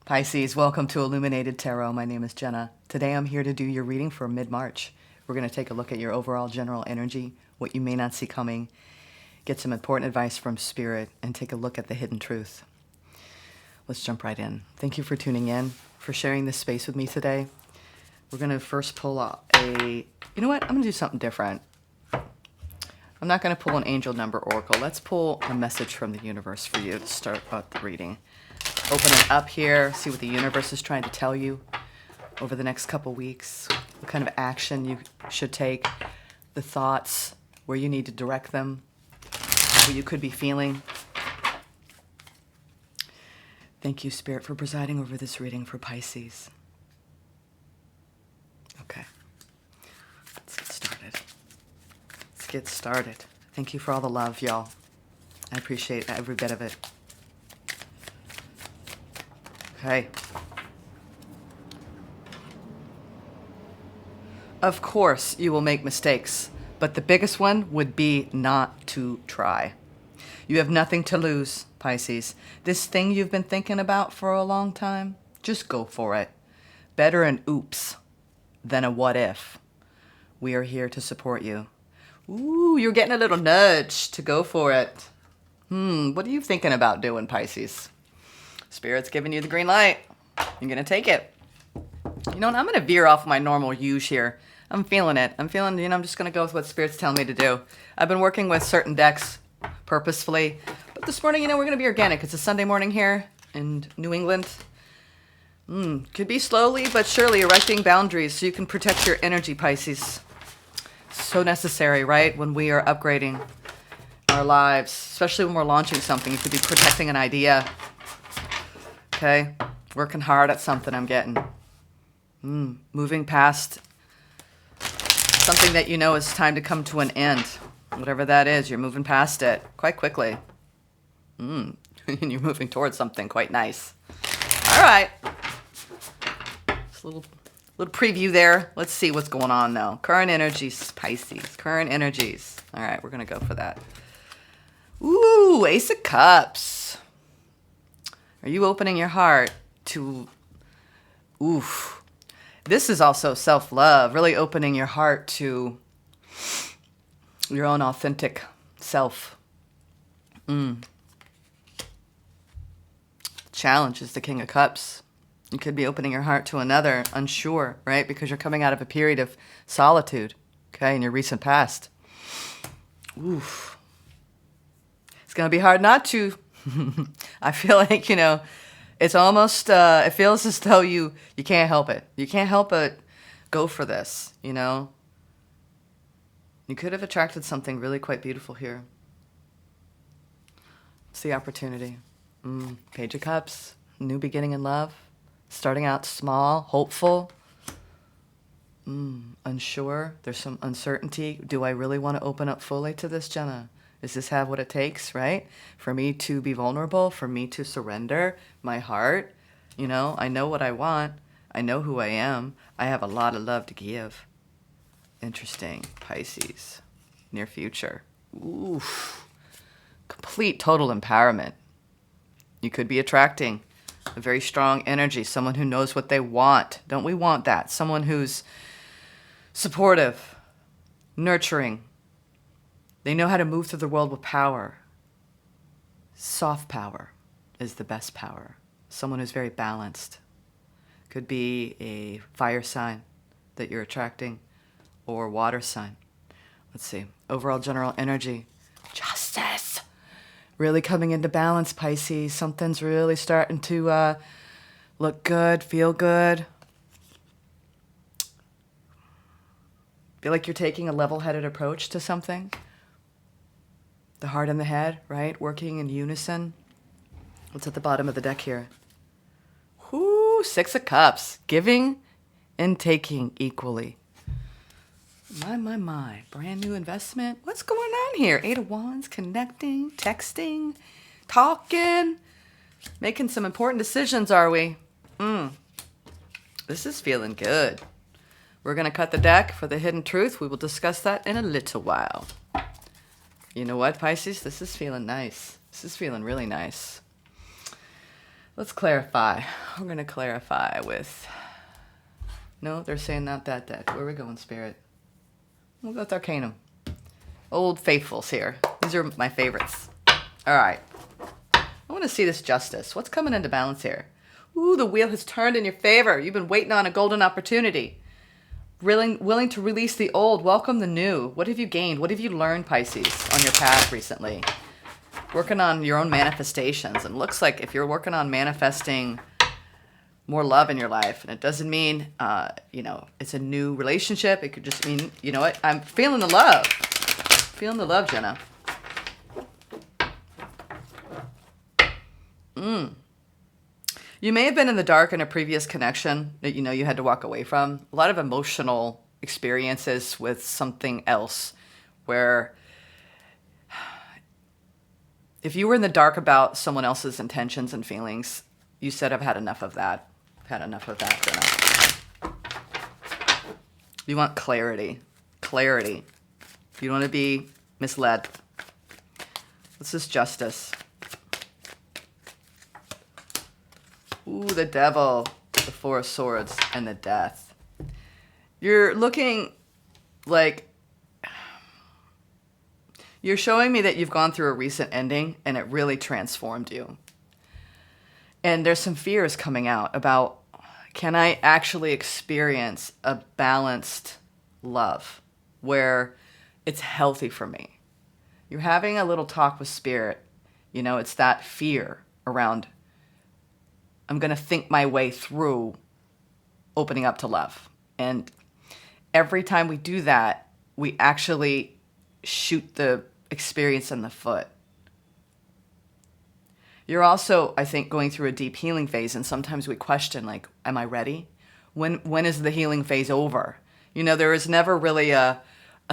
Pisces, welcome to Illuminated Tarot. My name is Jenna. Today I'm here to do your reading for mid-March. We're going to take a look at your overall general energy, what you may not see coming, get some important advice from Spirit, and take a look at the hidden truth. Let's jump right in. Thank you for tuning in, for sharing this space with me today. We're going to first pull out you know what? I'm going to do something different. I'm not going to pull an angel number oracle. Let's pull a message from the universe for you to start out the reading. Open it up here, see what the universe is trying to tell you over the next couple weeks, what kind of action you should take, the thoughts, where you need to direct them, what you could be feeling. Thank you, Spirit, for presiding over this reading for Pisces. Okay, let's get started. Let's get started. Thank you for all the love, y'all. I appreciate every bit of it. Okay. Of course, you will make mistakes, but the biggest one would be not to try. You have nothing to lose, Pisces. This thing you've been thinking about for a long time, just go for it. Better an oops than a what if. We are here to support you. Ooh, you're getting a little nudge to go for it. What are you thinking about doing, Pisces? Spirit's giving you the green light. You're going to take it. You know what? I'm going to veer off my normal use here. I'm feeling it. I'm just going to go with what Spirit's telling me to do. I've been working with certain decks purposefully. But this morning, we're going to be organic. It's a Sunday morning here in New England. Could be slowly but surely erecting boundaries so you can protect your energy, Pisces. So necessary, right? When we are upgrading our lives, especially when we're launching something. You could be protecting an idea. Okay, working hard at something I'm getting. Moving past something that you know is time to come to an end. Whatever that is, you're moving past it quite quickly. And you're moving towards something quite nice. All right. Just a little preview there. Let's see what's going on now. Current energies, Pisces. Current energies. All right, we're going to go for that. Ooh, Ace of Cups. Are you opening your heart to, this is also self-love, really opening your heart to your own authentic self. Challenge is the King of Cups. You could be opening your heart to another, unsure, right? Because you're coming out of a period of solitude, okay, in your recent past. It's going to be hard not to. I feel like, it's almost, it feels as though you can't help it. You can't help but go for this, You could have attracted something really quite beautiful here. It's the opportunity. Page of Cups, new beginning in love, starting out small, hopeful, unsure. There's some uncertainty. Do I really want to open up fully to this, Jenna? Does this have what it takes, right? For me to be vulnerable, for me to surrender my heart. I know what I want. I know who I am. I have a lot of love to give. Interesting, Pisces. Near future. Complete, total empowerment. You could be attracting a very strong energy, someone who knows what they want. Don't we want that? Someone who's supportive, nurturing. They know how to move through the world with power. Soft power is the best power. Someone who's very balanced. Could be a fire sign that you're attracting or water sign. Let's see. Overall general energy. Justice. Really coming into balance, Pisces. Something's really starting to look good, feel good. Feel like you're taking a level-headed approach to something. The heart and the head, right? Working in unison. What's at the bottom of the deck here? Six of Cups. Giving and taking equally. My. Brand new investment. What's going on here? Eight of Wands, connecting, texting, talking. Making some important decisions, are we? This is feeling good. We're going to cut the deck for the hidden truth. We will discuss that in a little while. You know what, Pisces? This is feeling nice. This is feeling really nice. Let's clarify. We're going to clarify with... No, they're saying not that deck. Where are we going, Spirit? We'll go with Arcanum. Old Faithfuls here. These are my favorites. All right. I want to see this Justice. What's coming into balance here? Ooh, the wheel has turned in your favor. You've been waiting on a golden opportunity. Willing to release the old, welcome the new. What have you gained? What have you learned, Pisces, on your path recently? Working on your own manifestations. And it looks like if you're working on manifesting more love in your life, and it doesn't mean, you know, it's a new relationship. It could just mean, you know what? I'm feeling the love. Feeling the love, Jenna. You may have been in the dark in a previous connection that, you know, you had to walk away from. A lot of emotional experiences with something else where if you were in the dark about someone else's intentions and feelings, you said, I've had enough of that. I've had enough of that, Jenna. You want clarity. Clarity. You don't want to be misled. This is Justice. Ooh, the Devil, the Four of Swords, and the Death. You're looking like... You're showing me that you've gone through a recent ending and it really transformed you. And there's some fears coming out about, can I actually experience a balanced love where it's healthy for me? You're having a little talk with Spirit. You know, it's that fear around, I'm going to think my way through opening up to love. And every time we do that, we actually shoot the experience in the foot. You're also, I think, going through a deep healing phase, and sometimes we question, like, am I ready? When is the healing phase over? You know, there is never really a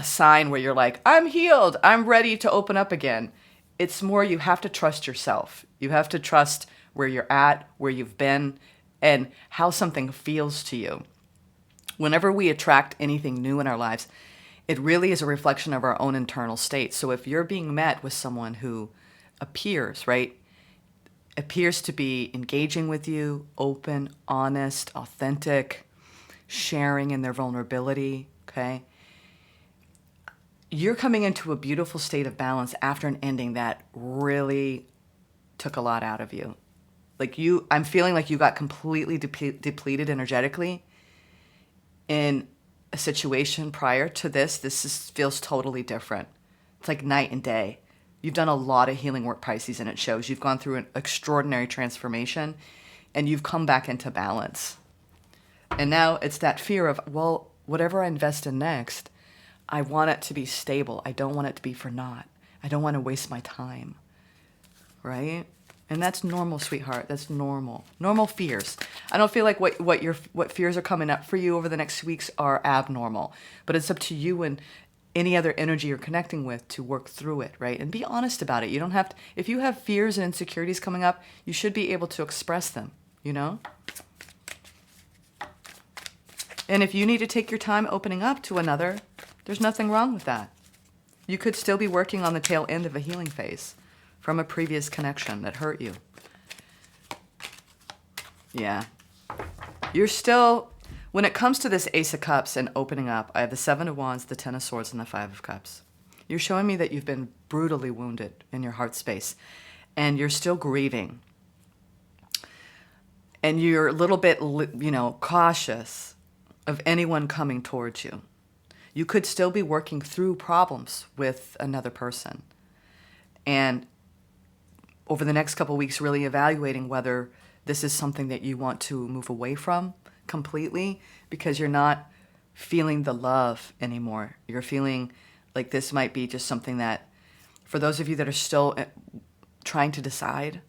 sign where you're like, I'm healed, I'm ready to open up again. It's more you have to trust yourself. You have to trust where you're at, where you've been, and how something feels to you. Whenever we attract anything new in our lives, it really is a reflection of our own internal state. So if you're being met with someone who appears, right, appears to be engaging with you, open, honest, authentic, sharing in their vulnerability, okay, you're coming into a beautiful state of balance after an ending that really took a lot out of you. Like I'm feeling like you got completely depleted energetically in a situation prior to this. Feels totally different. It's like night and day. You've done a lot of healing work, Pisces, and it shows. You've gone through an extraordinary transformation, and you've come back into balance. And now it's that fear of, well, whatever I invest in next, I want it to be stable. I don't want it to be for naught. I don't want to waste my time, right? And that's normal, sweetheart. That's normal. Normal fears. I don't feel like what fears are coming up for you over the next weeks are abnormal. But it's up to you and any other energy you're connecting with to work through it, right? And be honest about it. You don't have to, if you have fears and insecurities coming up, you should be able to express them, you know? And if you need to take your time opening up to another, there's nothing wrong with that. You could still be working on the tail end of a healing phase from a previous connection that hurt you. Yeah. You're still, when it comes to this Ace of Cups and opening up, I have the Seven of Wands, the Ten of Swords, and the Five of Cups. You're showing me that you've been brutally wounded in your heart space, and you're still grieving. And you're a little bit, you know, cautious of anyone coming towards you. You could still be working through problems with another person. And over the next couple of weeks, really evaluating whether this is something that you want to move away from completely, because you're not feeling the love anymore. You're feeling like this might be just something that, for those of you that are still trying to decide,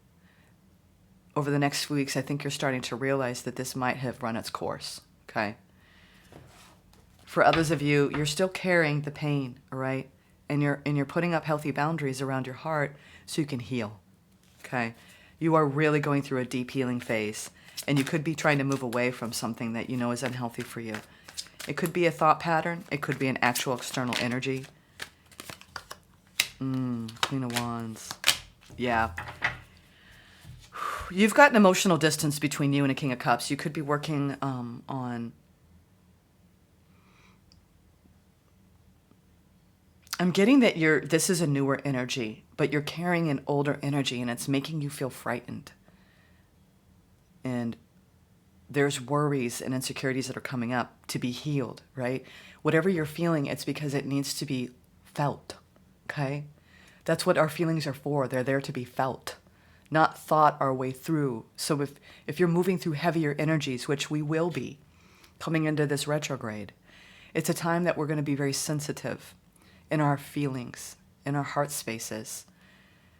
over the next few weeks, I think you're starting to realize that this might have run its course, okay? For others of you, you're still carrying the pain, all right? And you're putting up healthy boundaries around your heart so you can heal, okay? You are really going through a deep healing phase, and you could be trying to move away from something that you know is unhealthy for you. It could be a thought pattern. It could be an actual external energy. Queen of Wands. Yeah. You've got an emotional distance between you and a King of Cups. You could be working on... I'm getting that this is a newer energy, but you're carrying an older energy and it's making you feel frightened. And there's worries and insecurities that are coming up to be healed, right? Whatever you're feeling, it's because it needs to be felt, okay? That's what our feelings are for. They're there to be felt, not thought our way through. So if you're moving through heavier energies, which we will be coming into this retrograde, it's a time that we're going to be very sensitive in our feelings, in our heart spaces,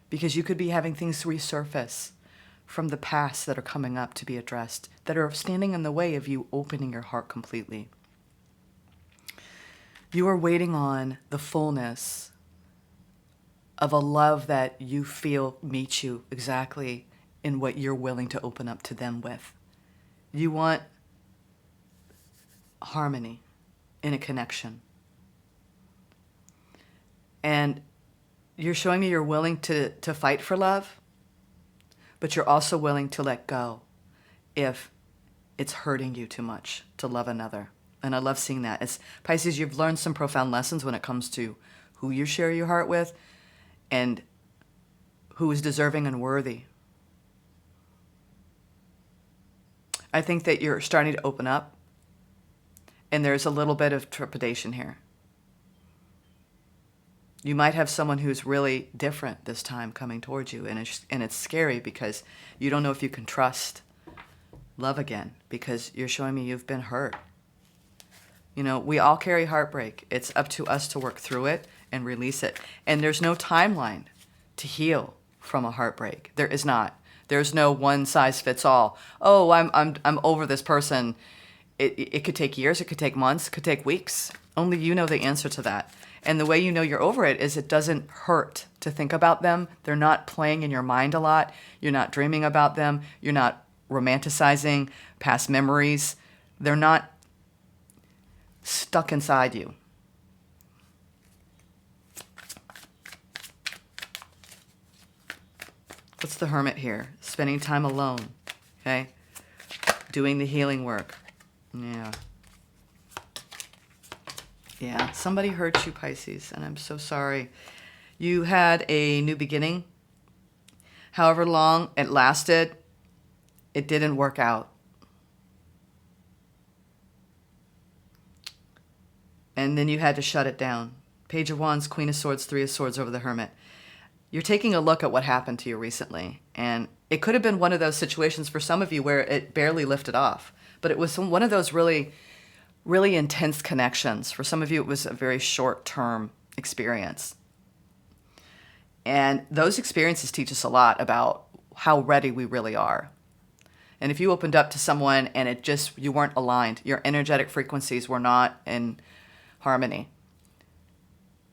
because you could be having things resurface from the past that are coming up to be addressed, that are standing in the way of you opening your heart completely. You are waiting on the fullness of a love that you feel meets you exactly in what you're willing to open up to them with. You want harmony in a connection. And you're showing me you're willing to fight for love, but you're also willing to let go if it's hurting you too much to love another. And I love seeing that. As Pisces, you've learned some profound lessons when it comes to who you share your heart with and who is deserving and worthy. I think that you're starting to open up, and there's a little bit of trepidation here. You might have someone who's really different this time coming towards you, and it's scary because you don't know if you can trust love again, because you're showing me you've been hurt. You know, we all carry heartbreak. It's up to us to work through it and release it. And there's no timeline to heal from a heartbreak. There is not. There's no one size fits all. Oh, I'm over this person. It could take years, it could take months, it could take weeks. Only you know the answer to that. And the way you know you're over it is it doesn't hurt to think about them. They're not playing in your mind a lot. You're not dreaming about them. You're not romanticizing past memories. They're not stuck inside you. What's the Hermit here? Spending time alone, okay? Doing the healing work. Yeah. Yeah, somebody hurt you, Pisces, and I'm so sorry. You had a new beginning. However long it lasted, it didn't work out. And then you had to shut it down. Page of Wands, Queen of Swords, Three of Swords over the Hermit. You're taking a look at what happened to you recently, and it could have been one of those situations for some of you where it barely lifted off, but it was one of those really, really intense connections. For some of you, it was a very short-term experience. And those experiences teach us a lot about how ready we really are. And if you opened up to someone and you weren't aligned, your energetic frequencies were not in harmony,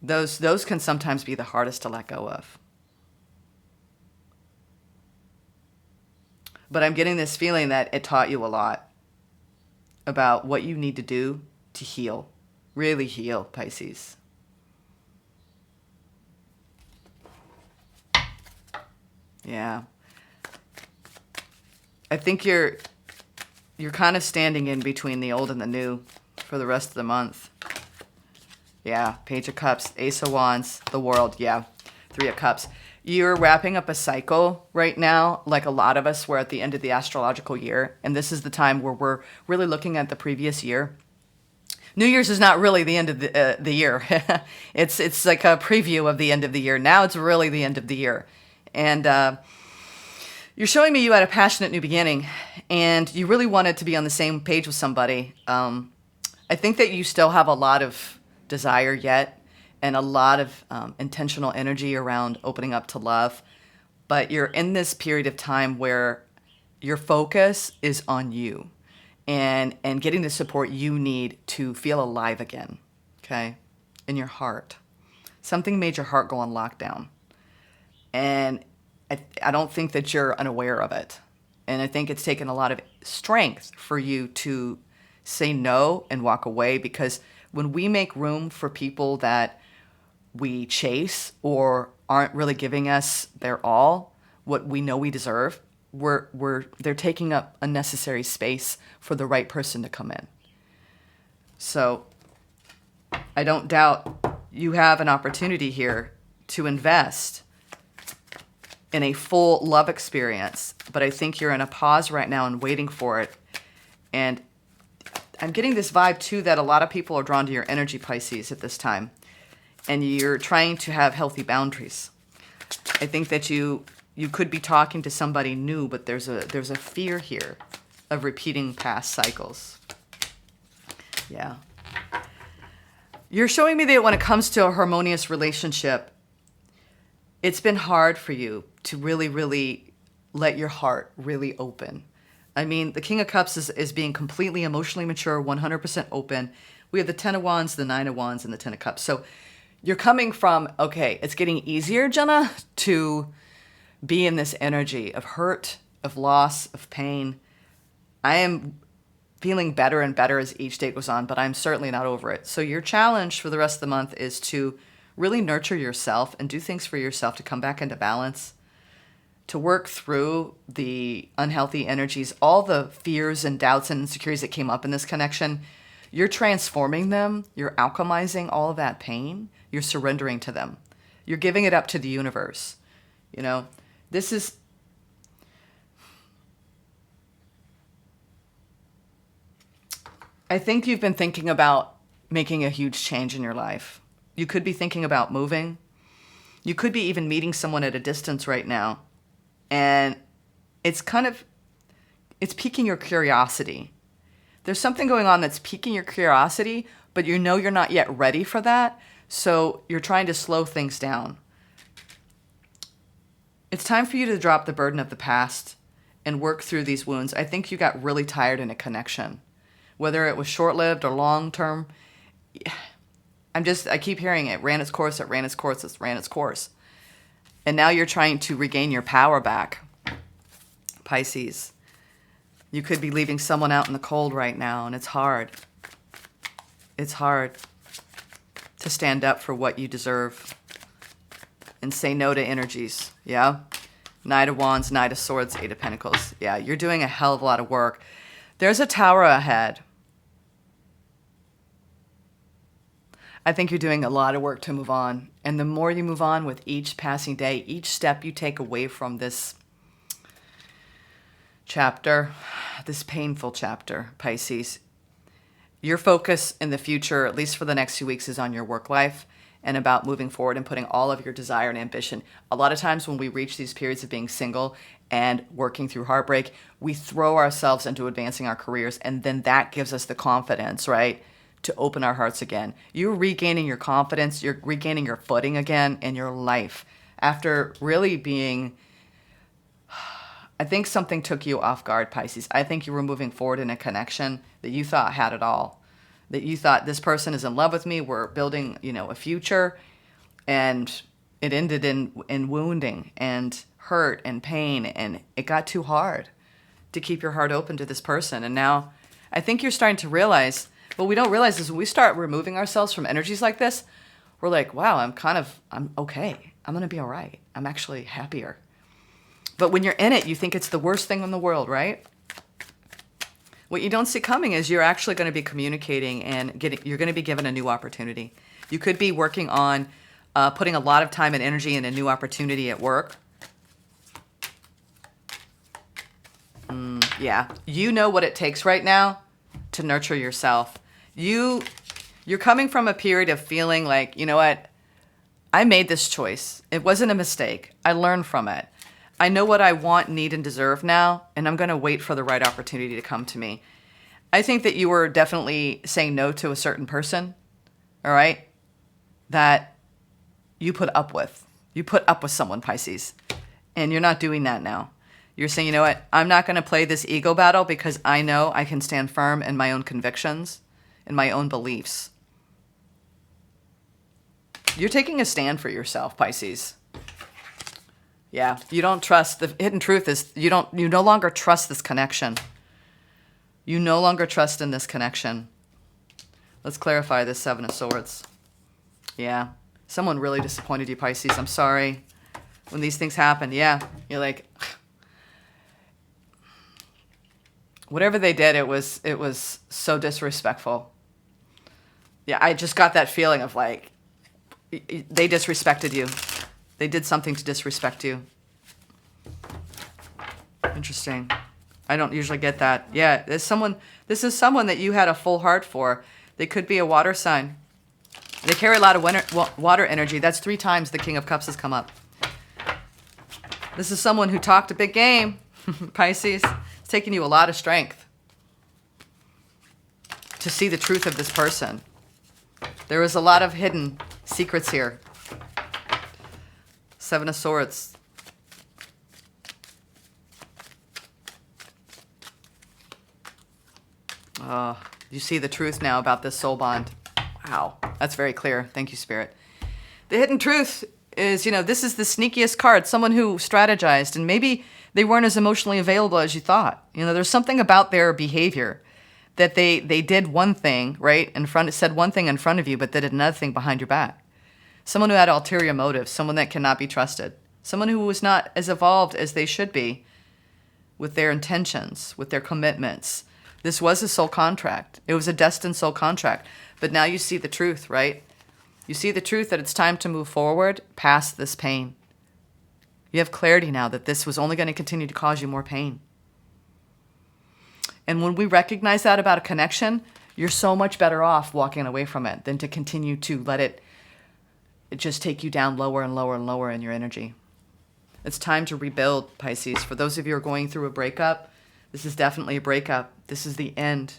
those can sometimes be the hardest to let go of. But I'm getting this feeling that it taught you a lot about what you need to do to heal, really heal, Pisces. Yeah. I think you're kind of standing in between the old and the new for the rest of the month. Yeah, Page of Cups, Ace of Wands, the World, yeah, Three of Cups. You're wrapping up a cycle right now, like a lot of us. We're at the end of the astrological year, and this is the time where we're really looking at the previous year. New Year's is not really the end of the year. It's like a preview of the end of the year. Now it's really the end of the year. And you're showing me you had a passionate new beginning, and you really wanted to be on the same page with somebody. I think that you still have a lot of desire yet, and a lot of intentional energy around opening up to love. But you're in this period of time where your focus is on you and getting the support you need to feel alive again, okay, in your heart. Something made your heart go on lockdown. And I don't think that you're unaware of it. And I think it's taken a lot of strength for you to say no and walk away, because when we make room for people that we chase or aren't really giving us their all, what we know we deserve, they're taking up unnecessary space for the right person to come in. So I don't doubt you have an opportunity here to invest in a full love experience, but I think you're in a pause right now and waiting for it. And I'm getting this vibe too that a lot of people are drawn to your energy, Pisces, at this time, and you're trying to have healthy boundaries. I think that you could be talking to somebody new, but there's a fear here of repeating past cycles. Yeah. You're showing me that when it comes to a harmonious relationship, it's been hard for you to really, really let your heart really open. I mean, the King of Cups is being completely emotionally mature, 100% open. We have the 10 of Wands, the 9 of Wands, and the 10 of Cups. So you're coming from, okay, it's getting easier, Jenna, to be in this energy of hurt, of loss, of pain. I am feeling better and better as each day goes on, but I'm certainly not over it. So your challenge for the rest of the month is to really nurture yourself and do things for yourself to come back into balance, to work through the unhealthy energies, all the fears and doubts and insecurities that came up in this connection. You're transforming them. You're alchemizing all of that pain. You're surrendering to them. You're giving it up to the universe. You know, this is... I think you've been thinking about making a huge change in your life. You could be thinking about moving. You could be even meeting someone at a distance right now. And it's piquing your curiosity. There's something going on that's piquing your curiosity, but you know you're not yet ready for that. So you're trying to slow things down. It's time for you to drop the burden of the past and work through these wounds. I think you got really tired in a connection, whether it was short-lived or long-term. I keep hearing it ran its course, it ran its course, it ran its course. And now you're trying to regain your power back, Pisces. You could be leaving someone out in the cold right now, and it's hard. It's hard to stand up for what you deserve and say no to energies, yeah? Knight of Wands, Knight of Swords, Eight of Pentacles. Yeah, you're doing a hell of a lot of work. There's a tower ahead. I think you're doing a lot of work to move on. And the more you move on with each passing day, each step you take away from this chapter, this painful chapter, Pisces, your focus in the future, at least for the next few weeks, is on your work life and about moving forward and putting all of your desire and ambition. A lot of times when we reach these periods of being single and working through heartbreak, we throw ourselves into advancing our careers, and then that gives us the confidence, right, to open our hearts again. You're regaining your confidence, you're regaining your footing again in your life after really being... I think something took you off guard, Pisces. I think you were moving forward in a connection that you thought had it all. That you thought, this person is in love with me, we're building, a future, and it ended in wounding and hurt and pain, and it got too hard to keep your heart open to this person. And now I think you're starting to realize, what we don't realize is when we start removing ourselves from energies like this, we're like, wow, I'm okay. I'm going to be all right. I'm actually happier. But when you're in it, you think it's the worst thing in the world, right? What you don't see coming is you're actually going to be communicating and you're going to be given a new opportunity. You could be working on putting a lot of time and energy in a new opportunity at work. Yeah, you know what it takes right now to nurture yourself. You're coming from a period of feeling like, you know what? I made this choice. It wasn't a mistake. I learned from it. I know what I want, need, and deserve now, and I'm going to wait for the right opportunity to come to me. I think that you were definitely saying no to a certain person, all right, that you put up with. You put up with someone, Pisces, and you're not doing that now. You're saying, you know what, I'm not going to play this ego battle because I know I can stand firm in my own convictions and my own beliefs. You're taking a stand for yourself, Pisces. Yeah, you don't trust. The hidden truth is you no longer trust this connection. You no longer trust in this connection. Let's clarify this Seven of Swords. Yeah, someone really disappointed you, Pisces. I'm sorry. When these things happen, yeah, you're like, Whatever they did, it was so disrespectful. Yeah, I just got that feeling of like, they disrespected you. They did something to disrespect you. Interesting. I don't usually get that. Yeah, this is someone that you had a full heart for. They could be a water sign. They carry a lot of water energy. That's 3 times the King of Cups has come up. This is someone who talked a big game, Pisces. It's taken you a lot of strength to see the truth of this person. There is a lot of hidden secrets here. 7 of Swords. You see the truth now about this soul bond. Wow, that's very clear. Thank you, Spirit. The hidden truth is, this is the sneakiest card. Someone who strategized, and maybe they weren't as emotionally available as you thought. There's something about their behavior that they did one thing, right, said one thing in front of you, but they did another thing behind your back. Someone who had ulterior motives, someone that cannot be trusted, someone who was not as evolved as they should be with their intentions, with their commitments. This was a soul contract. It was a destined soul contract. But now you see the truth, right? You see the truth that it's time to move forward past this pain. You have clarity now that this was only going to continue to cause you more pain. And when we recognize that about a connection, you're so much better off walking away from it than to continue to let it just take you down lower and lower and lower in your energy. It's time to rebuild, Pisces. For those of you who are going through a breakup, this is definitely a breakup. This is the end,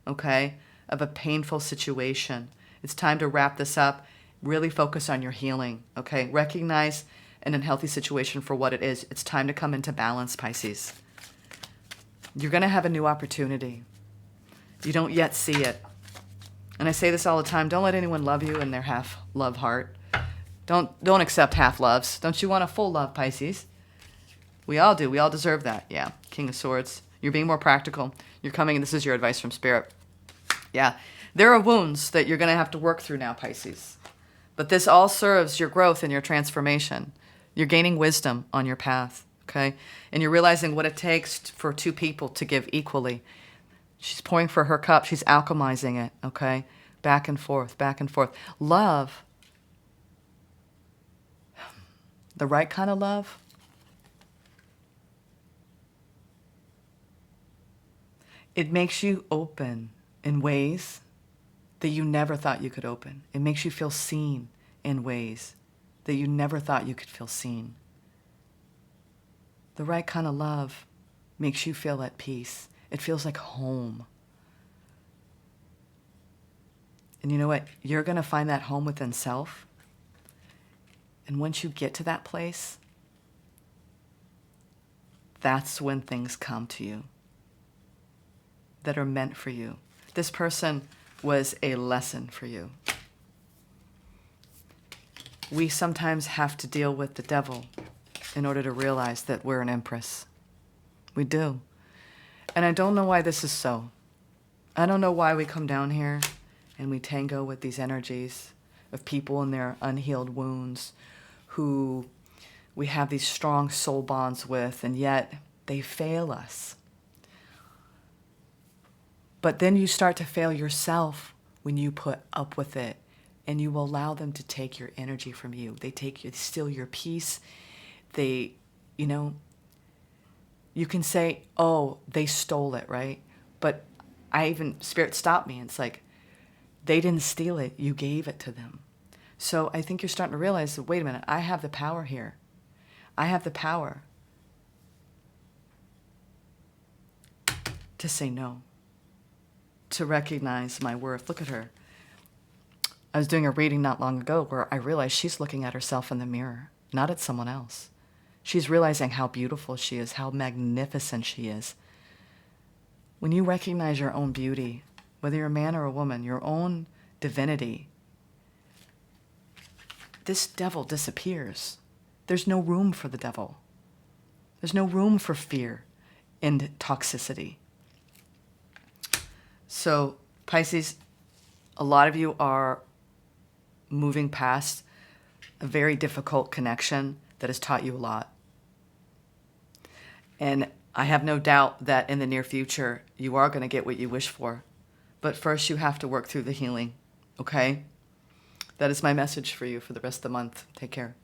okay, of a painful situation. It's time to wrap this up. Really focus on your healing, okay? Recognize an unhealthy situation for what it is. It's time to come into balance, Pisces. You're going to have a new opportunity. You don't yet see it. And I say this all the time. Don't let anyone love you in their half-love heart. Don't accept half-loves. Don't you want a full love, Pisces? We all do. We all deserve that. Yeah, King of Swords. You're being more practical. You're coming, and this is your advice from Spirit. Yeah, there are wounds that you're going to have to work through now, Pisces. But this all serves your growth and your transformation. You're gaining wisdom on your path, okay? And you're realizing what it takes for 2 people to give equally. She's pouring for her cup. She's alchemizing it, okay? Back and forth, back and forth. Love, the right kind of love, it makes you open in ways that you never thought you could open. It makes you feel seen in ways that you never thought you could feel seen. The right kind of love makes you feel at peace. It feels like home. And you know what? You're going to find that home within self. And once you get to that place, that's when things come to you that are meant for you. This person was a lesson for you. We sometimes have to deal with the devil in order to realize that we're an empress. We do. And I don't know why this is so. I don't know why we come down here and we tango with these energies of people in their unhealed wounds who we have these strong soul bonds with, and yet they fail us. But then you start to fail yourself when you put up with it and you allow them to take your energy from you. They steal your peace. You can say, oh, they stole it, right? But Spirit stopped me. And it's like, they didn't steal it. You gave it to them. So I think you're starting to realize that, wait a minute, I have the power here. I have the power to say no, to recognize my worth. Look at her. I was doing a reading not long ago where I realized she's looking at herself in the mirror, not at someone else. She's realizing how beautiful she is, how magnificent she is. When you recognize your own beauty, whether you're a man or a woman, your own divinity, this devil disappears. There's no room for the devil. There's no room for fear and toxicity. So, Pisces, a lot of you are moving past a very difficult connection that has taught you a lot. And I have no doubt that in the near future, you are going to get what you wish for. But first, you have to work through the healing, okay? That is my message for you for the rest of the month. Take care.